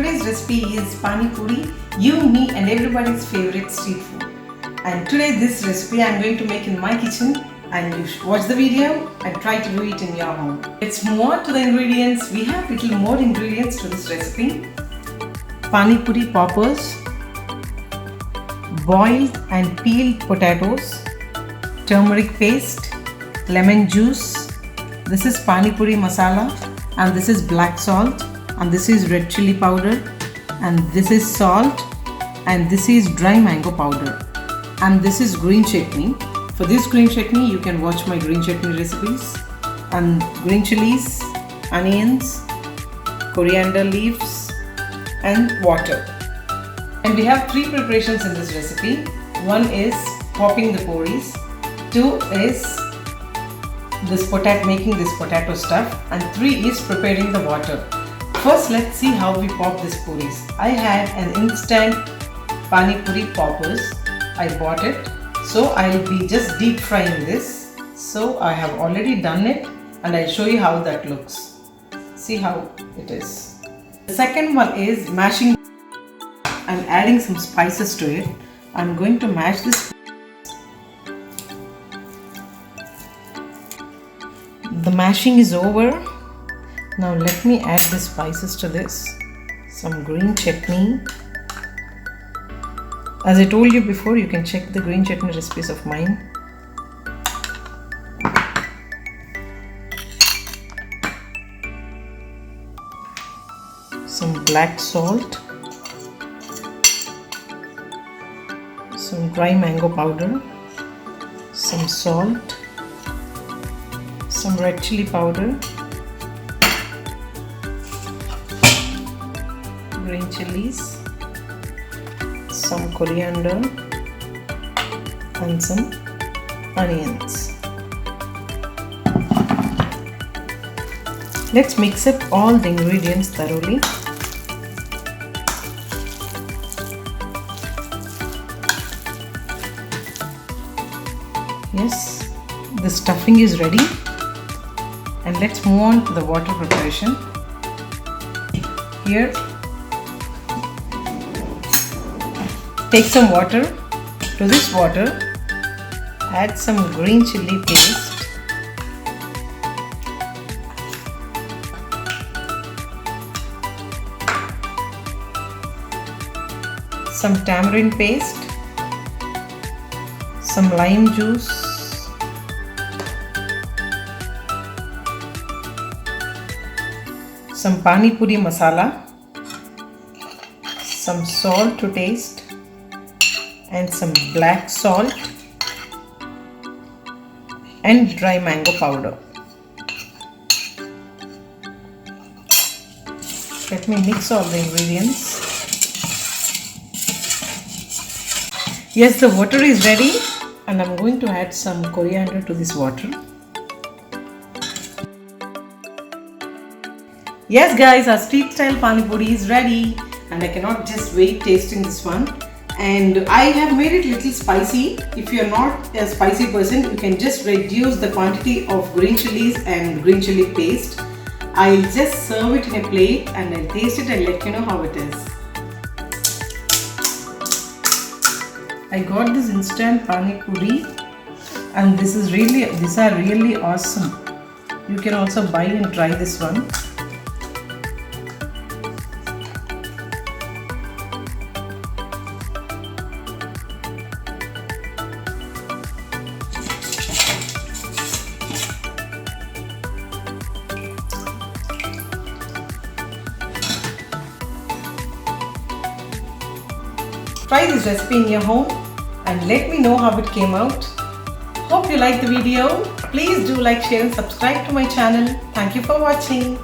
today's recipe is Pani Puri, you, me and everybody's favorite street food. And today this recipe I am going to make in my kitchen, and you should watch the video and try to do it in your home. Let's move on to the ingredients. We have little more ingredients to this recipe. Pani Puri poppers, boiled and peeled potatoes, turmeric paste, lemon juice. This is Pani Puri masala, and this is black salt, and this is red chili powder, and this is salt, and this is dry mango powder, and this is green chutney. For this green chutney you can watch my green chutney recipes. And green chilies, onions, coriander leaves and water. And we have three preparations in this recipe. One is popping the puris, two is making this potato stuff, and three is preparing the water. First, let's see how we pop these puris. I had an instant Pani Puri poppers. I bought it. So I'll be just deep frying this. So I have already done it, and I'll show you how that looks. See how it is. The second one is mashing. I'm adding some spices to it. I'm going to mash this. The mashing is over. Now let me add the spices to this. Some green chutney. As I told you before, you can check the green chutney recipes of mine. Some black salt. Some dry mango powder. Some salt. Some red chili powder. Green chilies, some coriander, and some onions. Let's mix up all the ingredients thoroughly. Yes, the stuffing is ready, and let's move on to the water preparation. Here, take some water. To this water, add some green chili paste, some tamarind paste, some lime juice, some Pani Puri masala, some salt to taste, and some black salt and dry mango powder. Let me mix all the ingredients. Yes, the water is ready, and I'm going to add some coriander to this water. Yes guys, our street style Pani Puri is ready, and I cannot just wait tasting this one. And I have made it little spicy. If you are not a spicy person, you can just reduce the quantity of green chilies and green chili paste. I'll just serve it in a plate, and I'll taste it and let you know how it is. I got this instant Pani Puri, and these are really awesome. You can also buy and try this one. Try this recipe in your home and let me know how it came out. Hope you liked the video. Please do like, share and subscribe to my channel. Thank you for watching.